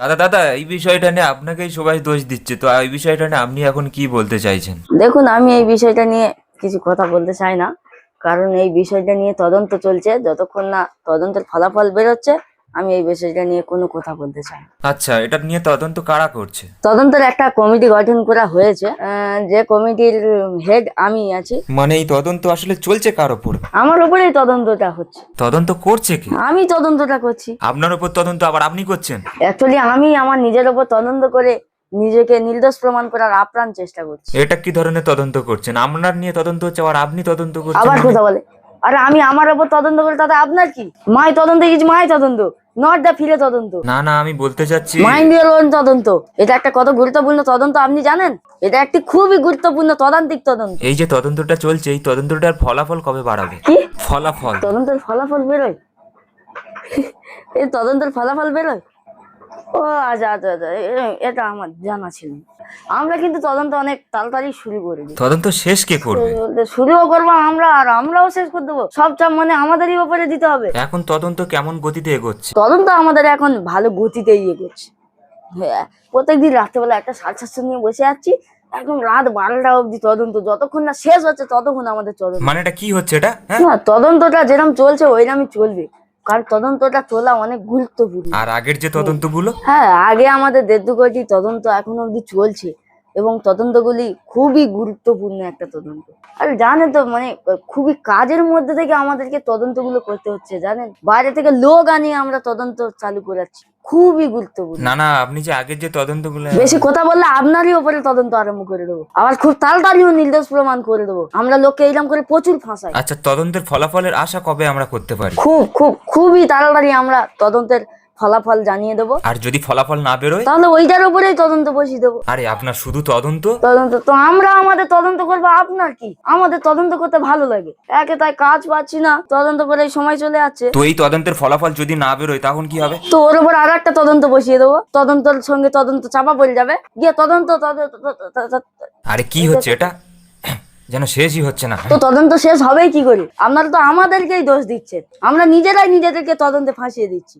দাদা দাদা, এই বিষয়টা নিয়ে আপনাকেই সবাই দোষ দিচ্ছে, তো এই বিষয়টা নিয়ে আপনি এখন কি বলতে চাইছেন? দেখুন, আমি এই বিষয়টা নিয়ে কিছু কথা বলতে চাই না। কারণ এই বিষয়টা নিয়ে তদন্ত চলছে, যতক্ষণ না তদন্তের ফলাফল বেরোচ্ছে আমি এই বিষয়টা নিয়ে কোনো কথা বলতে চাই না। আচ্ছা, এটা নিয়ে তদন্ত কারা করছে? তদন্তের একটা কমিটি গঠন করা হয়েছে, যে কমিটির হেড আমি আছি। মানে এই তদন্ত আসলে চলছে কার ওপর? আমার উপরেই তদন্তটা হচ্ছে, তদন্ত করছে কে? আমি তদন্তটা করছি। আপনার উপর তদন্ত আবার আপনি করছেন? অ্যাকচুয়ালি আমি আমার নিজের উপর তদন্ত করে নিজেকে নির্দোষ প্রমাণ করার আপ্রাণ চেষ্টা করছি। এটা কি ধরনের তদন্ত করছেন? আপনার নিয়ে তদন্ত হচ্ছে আবার আপনি তদন্ত করছেন আবার মানে? কথা বলে, আরে আমি আমার উপর তদন্ত করে তাতে আপনার কি? মাই তদন্ত ইজ মাই তদন্ত, নট দ্য ফিরে তদন্ত। না না, আমি বলতে চাচ্ছি মাইন্ড ইওর ওন তদন্ত, এটা একটা কত গুরুত্বপূর্ণ তদন্ত আপনি জানেন? এটা একটি খুবই গুরুত্বপূর্ণ তদান্তিক তদন্ত। এই যে তদন্তটা চলছে, এই তদন্তটার ফলাফল কবে বাড়াবে? কি ফলাফল? তদন্তের ফলাফল বেরোয়? এই তদন্তের ফলাফল বেরোয়? ও আচ্ছা আচ্ছা আচ্ছা, এটা আমার জানা ছিল না। আমরা কিন্তু তদন্ত অনেক তাড়াতাড়ি শুরু করে দিই। তদন্ত শেষ কে করবে? শুরুও করবো আমরা, আর আমরাও শেষ করে দেবো। সব চাপ মানে আমাদেরই উপরে দিতে হবে। এখন তদন্ত কেমন গতিতে এগোচ্ছে? তদন্ত আমাদের এখন ভালো গতিতেই এগোচ্ছে। হ্যাঁ, প্রত্যেকদিন রাত্রেবেলা একটা সাতটা নিয়ে বসে আছি, এখন রাত 12টা অবধি তদন্ত, যতক্ষণ না শেষ হচ্ছে ততক্ষণ আমাদের তদন্ত। মানে এটা কি হচ্ছে এটা? হ্যাঁ, না, তদন্তটা যেরকম চলছে ওইরকমই চলবে, কারণ তদন্তটা চলা অনেক গুরুত্বপূর্ণ। আর আগের যে তদন্তগুলো? হ্যাঁ, আগে আমাদের 1.5 কোটি তদন্ত এখনো অবধি চলছে, এবং তদন্তগুলি খুবই গুরুত্বপূর্ণ একটা তদন্ত। আর জানেন তো, মানে খুবই কাজের মধ্যে থেকে আমাদেরকে তদন্তগুলো করতে হচ্ছে, জানেন, বাইরে থেকে লোক আনিয়ে আমরা তদন্ত চালু করাচ্ছি, খুবই গুরুত্বপূর্ণ। না না, আপনি যে আগের যে তদন্তগুলো, বেশি কথা বললে আপনারই উপরে তদন্ত আরম্ভ করে দেবো, আবার খুব তাড়াতাড়িও নির্দোষ প্রমাণ করে দেবো। আমরা লোককে এইরকম করে প্রচুর ফাঁসাই। আচ্ছা, তদন্তের ফলাফলের আশা কবে আমরা করতে পারি? খুবই তাড়াতাড়ি আমরা তদন্তের ফলাফল জানিয়ে দেবো। আর যদি ফলাফল না বেরোয়? তাহলে ওইটার উপরেই তদন্ত বসিয়ে দেবো। আরে আপনার শুধু তদন্ত? তদন্ত তো আমরা আমাদের তদন্ত করবো, আপনার কি? আমাদের তদন্ত করতে ভালো লাগে, একে তাই কাজ পাচ্ছি না, তদন্ত করে সময় চলে যাচ্ছে। তো এই তদন্তের ফলাফল যদি না বেরোয় তখন কি হবে? তো ওর উপর আর একটা তদন্ত বসিয়ে দেবো, তদন্তের সঙ্গে তদন্ত চাপা পড়ে যাবে, গিয়ে তদন্ত। আরে কি হচ্ছে এটা? যেন শেষই হচ্ছে না। তো তদন্ত শেষ হবেই কি করে? আপনারা তো আমাদেরকেই দোষ দিচ্ছেন, আমরা নিজেরাই নিজেদেরকে তদন্তে ফাঁসিয়ে দিচ্ছি।